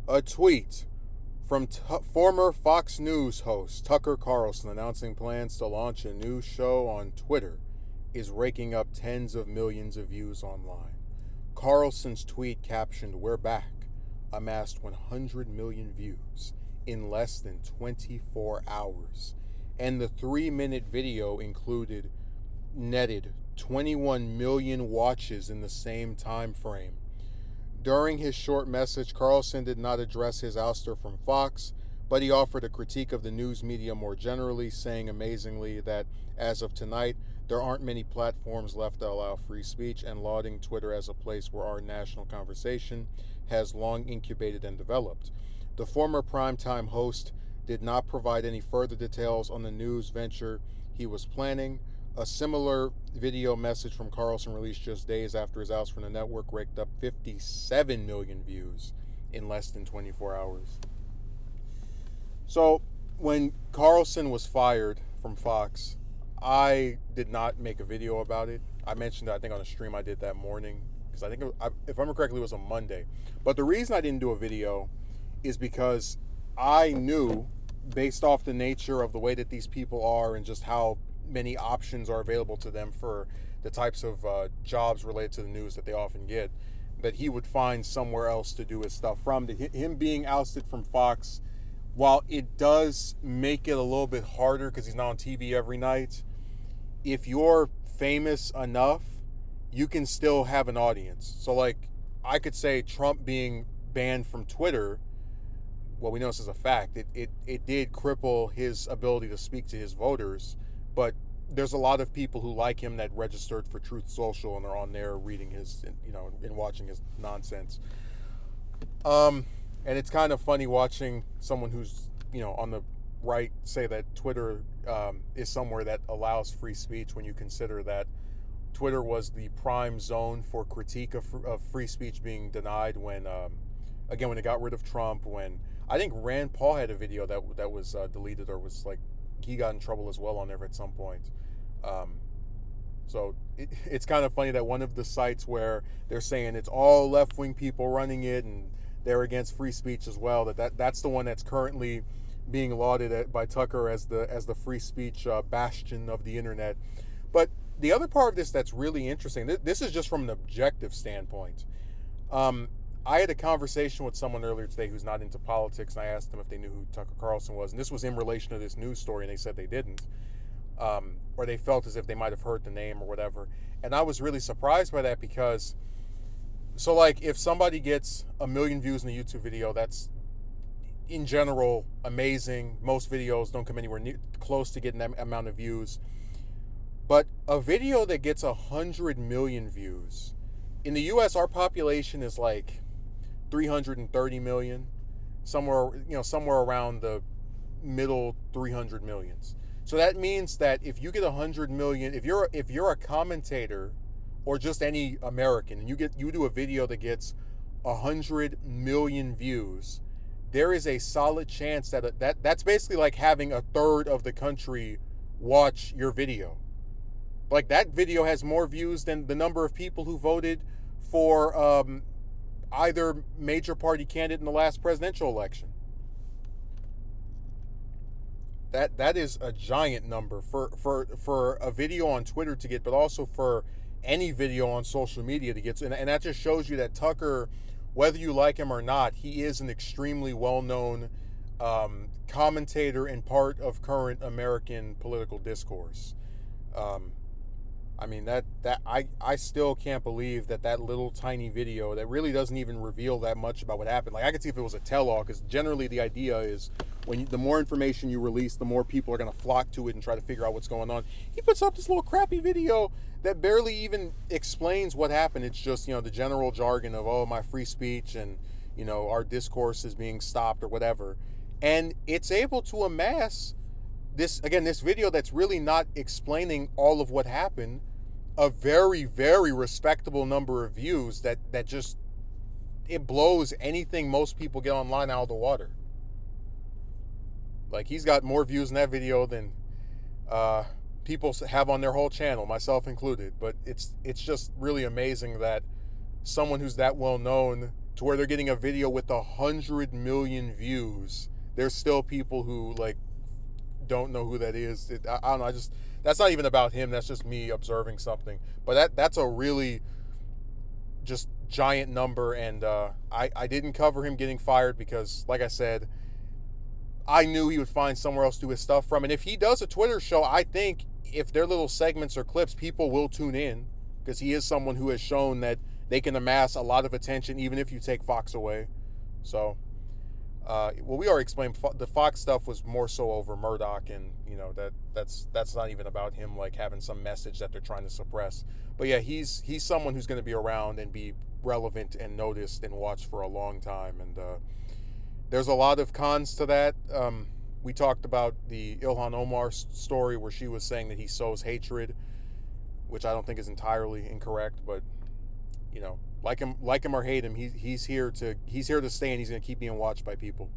A tweet from former Fox News host Tucker Carlson announcing plans to launch a new show on Twitter is raking up tens of millions of views online. Carlson's tweet captioned, "We're back," amassed 100 million views in less than 24 hours. And the 3-minute video netted 21 million watches in the same time frame. During his short message, Carlson did not address his ouster from Fox, but he offered a critique of the news media more generally, saying amazingly that, as of tonight, there aren't many platforms left that allow free speech, and lauding Twitter as a place where our national conversation has long incubated and developed. The former primetime host did not provide any further details on the news venture he was planning. A similar video message from Carlson, released just days after his ouster from the network, raked up 57 million views in less than 24 hours. So when Carlson was fired from Fox, I did not make a video about it. I mentioned it, I think, on a stream I did that morning, because I think, if I remember correctly, it was a Monday. But the reason I didn't do a video is because I knew, based off the nature of the way that these people are and just how many options are available to them for the types of jobs related to the news that they often get, that he would find somewhere else to do his stuff from. Him being ousted from Fox, while it does make it a little bit harder because he's not on TV every night, if you're famous enough, you can still have an audience. So, like, I could say Trump being banned from Twitter, well, we know this is a fact. It did cripple his ability to speak to his voters, but there's a lot of people who like him that registered for Truth Social and are on there reading his, and watching his nonsense. And it's kind of funny watching someone who's, on the right say that Twitter is somewhere that allows free speech, when you consider that Twitter was the prime zone for critique of free speech being denied when it got rid of Trump, when I think Rand Paul had a video that was deleted, or was like, he got in trouble as well on there at some point. So it's kind of funny that one of the sites where they're saying it's all left-wing people running it and they're against free speech as well, that's the one that's currently being lauded by Tucker as the free speech bastion of the internet. But the other part of this that's really interesting, this is just from an objective standpoint. I had a conversation with someone earlier today who's not into politics, and I asked them if they knew who Tucker Carlson was, and this was in relation to this news story, and they said they didn't, or they felt as if they might have heard the name or whatever. And I was really surprised by that, because, so like, if somebody gets 1 million views in a YouTube video, that's in general amazing. Most videos don't come anywhere close to getting that amount of views. But a video that gets 100 million views, in the US, our population is like 330 million, somewhere around the middle 300 millions. So that means that if you get 100 million, if you're a commentator or just any American, and you do a video that gets 100 million views, there is a solid chance that's basically like having a third of the country watch your video. Like, that video has more views than the number of people who voted for either major party candidate in the last presidential election. That is a giant number for a video on Twitter to get, but also for any video on social media to get. And that just shows you that Tucker, whether you like him or not, he is an extremely well-known commentator and part of current American political discourse. I mean, I still can't believe that little tiny video that really doesn't even reveal that much about what happened. Like, I could see if it was a tell-all, because generally the idea is the more information you release, the more people are going to flock to it and try to figure out what's going on. He puts up this little crappy video that barely even explains what happened. It's just, the general jargon of, oh, my free speech and, our discourse is being stopped or whatever. And it's able to amass this video that's really not explaining all of what happened, a very, very respectable number of views that just, it blows anything most people get online out of the water. Like, he's got more views in that video than people have on their whole channel, myself included. But it's just really amazing that someone who's that well known to where they're getting a video with 100 million views, there's still people who like don't know who that is. I don't know. That's not even about him. That's just me observing something. But that's a really just giant number, and I didn't cover him getting fired because, like I said, I knew he would find somewhere else to do his stuff from. And if he does a Twitter show, I think if they're little segments or clips, people will tune in because he is someone who has shown that they can amass a lot of attention even if you take Fox away. So, well, we already explained the Fox stuff was more so over Murdoch, and you know that's not even about him like having some message that they're trying to suppress. But yeah, he's someone who's going to be around and be relevant and noticed and watched for a long time. And there's a lot of cons to that. We talked about the Ilhan Omar story where she was saying that he sows hatred, which I don't think is entirely incorrect, but you know, like him or hate him, he's here to stay, and he's going to keep being watched by people.